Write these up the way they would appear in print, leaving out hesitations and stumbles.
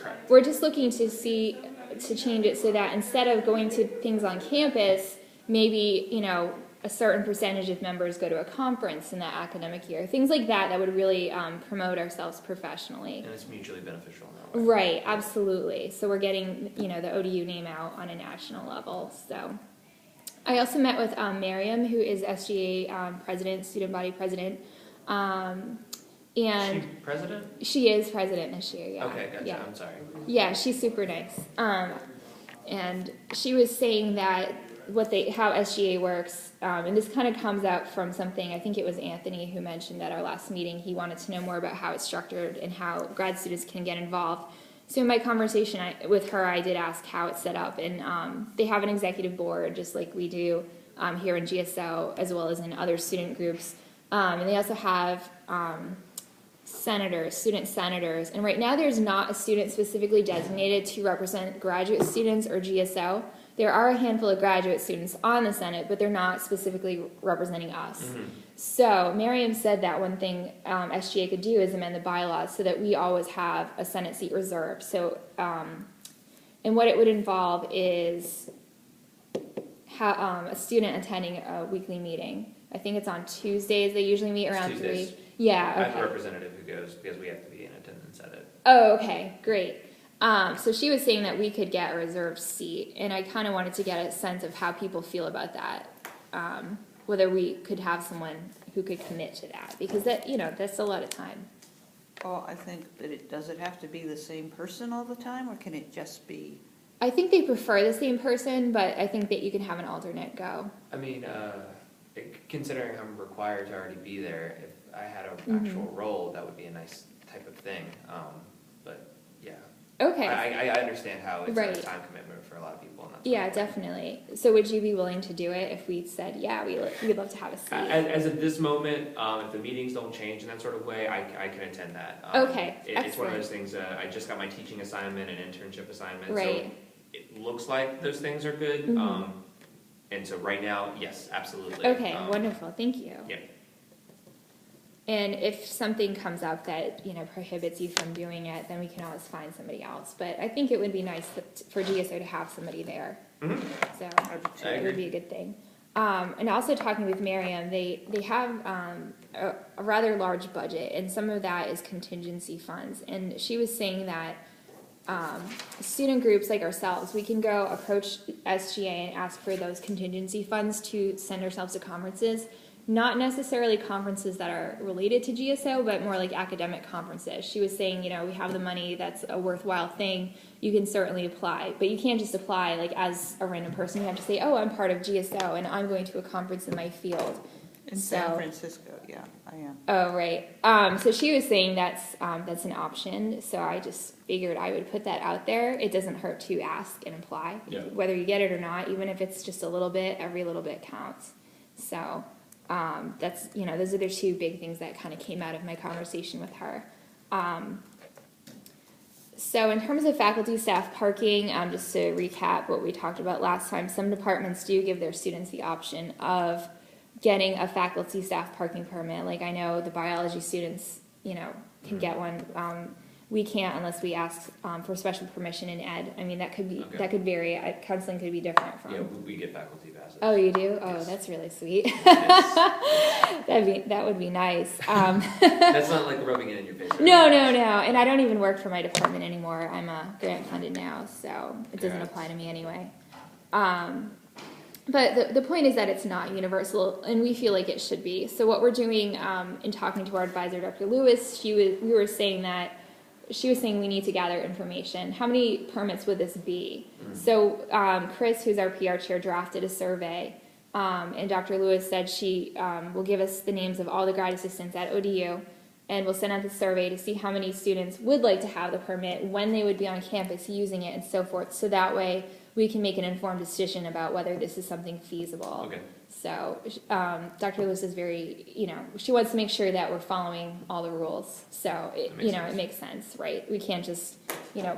Correct. We're just looking to change it so that instead of going to things on campus, maybe, a certain percentage of members go to a conference in that academic year. Things like that would really promote ourselves professionally. And it's mutually beneficial in that way. Right, absolutely. So we're getting, the ODU name out on a national level. So I also met with Miriam, who is SGA president, student body president. And Is she president? she is president this year, yeah. Okay, gotcha. Yeah. I'm sorry. Yeah, she's super nice. And she was saying that how SGA works, and this kind of comes out from something, I think it was Anthony who mentioned at our last meeting, he wanted to know more about how it's structured and how grad students can get involved. So in my conversation with her, I did ask how it's set up, and they have an executive board, just like we do here in GSO, as well as in other student groups. And they also have student senators, and right now there's not a student specifically designated to represent graduate students or GSO. There are a handful of graduate students on the Senate, but they're not specifically representing us. Mm-hmm. So Miriam said that one thing SGA could do is amend the bylaws so that we always have a Senate seat reserved. So, and what it would involve is a student attending a weekly meeting. I think it's on Tuesdays. They usually meet around Tuesdays. 3. Yeah, I have okay. a representative who goes because we have to be in attendance at it. Oh, okay, great. So she was saying that we could get a reserved seat, and I kind of wanted to get a sense of how people feel about that, whether we could have someone who could commit to that, because that's a lot of time. Well, I think that does it have to be the same person all the time, or can it just be? I think they prefer the same person, but I think that you can have an alternate go. I mean, considering I'm required to already be there, if I had an actual role, that would be a nice type of thing. But yeah. Okay. I understand how it's Right. a time commitment for a lot of people. And that's Yeah, fine. definitely. So would you be willing to do it if we said, yeah, we'd love to have a seat? As of this moment, if the meetings don't change in that sort of way, I can attend that. Okay, It's one of excellent. those things, I just got my teaching assignment and internship assignment. Right. So it looks like those things are good. And so right now, yes, absolutely. Okay, wonderful. Thank you. Yeah. And if something comes up that, prohibits you from doing it, then we can always find somebody else. But I think it would be nice for GSO to have somebody there. Mhm. So I it agree. would be a good thing. And also talking with Miriam, they have a rather large budget, and some of that is contingency funds. And she was saying that student groups like ourselves, we can go approach SGA and ask for those contingency funds to send ourselves to conferences. Not necessarily conferences that are related to GSO, but more like academic conferences. She was saying, we have the money, that's a worthwhile thing, you can certainly apply. But you can't just apply like as a random person. You have to say, oh, I'm part of GSO and I'm going to a conference in my field. In San Francisco, yeah, I am. Oh, right. So she was saying that's an option. So I just figured I would put that out there. It doesn't hurt to ask and apply. Yeah. Whether you get it or not, even if it's just a little bit, every little bit counts. So that's, those are the two big things that kind of came out of my conversation with her. So in terms of faculty staff parking, just to recap what we talked about last time, some departments do give their students the option of getting a faculty staff parking permit. Like I know the biology students, can get one. We can't unless we ask for special permission in ed. I mean, that could be that could vary. Counseling could be different from. Yeah, we get faculty passes. Oh, you do? Oh, Yes. that's really sweet. Yes. that would be nice. That's not like rubbing it in your face. Right? No. And I don't even work for my department anymore. I'm grant funded now, so it doesn't Congrats. apply to me anyway. But the point is that it's not universal, and we feel like it should be. So what we're doing in talking to our advisor, Dr. Lewis, we were saying that she was saying we need to gather information. How many permits would this be? So Chris, who's our PR chair, drafted a survey, and Dr. Lewis said she will give us the names of all the grad assistants at ODU, and we'll send out the survey to see how many students would like to have the permit, when they would be on campus using it, and so forth. So that way we can make an informed decision about whether this is something feasible. Okay. So Dr. Lewis is very, she wants to make sure that we're following all the rules. So, it makes sense, right? We can't just,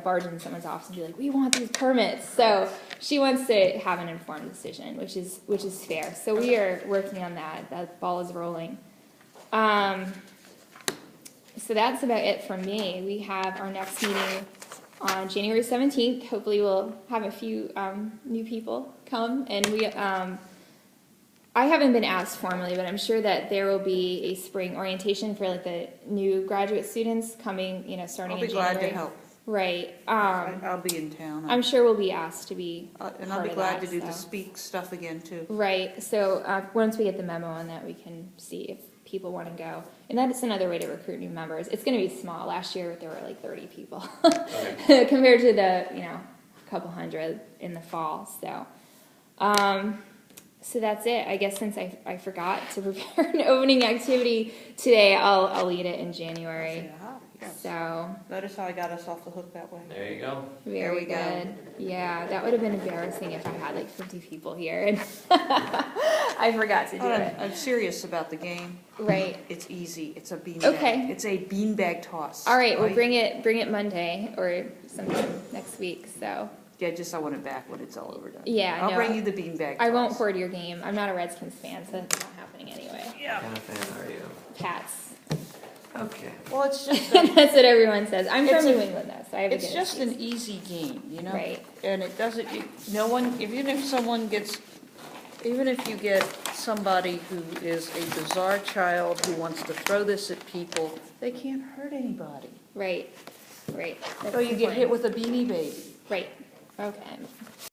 barge in someone's office and be like, we want these permits. So she wants to have an informed decision, which is fair. So we are working on that. That ball is rolling. So that's about it from me. We have our next meeting on January 17th. Hopefully we'll have a few new people come, and I haven't been asked formally, but I'm sure that there will be a spring orientation for like the new graduate students coming, starting I'll in be January. glad to help. Right. I'll be in town. I'm sure we'll be asked to be And I'll part be of glad that, to do the so. speak stuff again too. Right, so once we get the memo on that, we can see if people want to go. And that is another way to recruit new members. It's going to be small. Last year, there were like 30 people Okay. compared to the, couple hundred in the fall. So that's it. I guess since I forgot to prepare an opening activity today, I'll lead it in January. Yes. So Notice how I got us off the hook that way? There you go. very we go. good. Yeah, that would have been embarrassing if I had like 50 people here and I forgot to do it. I'm serious about the game. Right. It's easy. It's a beanbag. Okay. It's a beanbag toss. All right, we'll bring it Monday or sometime next week. So Yeah, I want it back when it's all over done. yeah, I'll no, bring you the beanbag I won't toss. hoard your game. I'm not a Redskins fan, so that's not happening anyway. Yeah. What kind of fan are you? Cats. Okay. Well, it's just, That's what everyone says. I'm It's from a- New England though, so I have a it's good just an excuse. easy game, Right. And it doesn't, no one, even if someone gets, even if you get somebody who is a bizarre child who wants to throw this at people, they can't hurt anybody. Right. Right. So you get hit with a Beanie Baby. Right. Okay.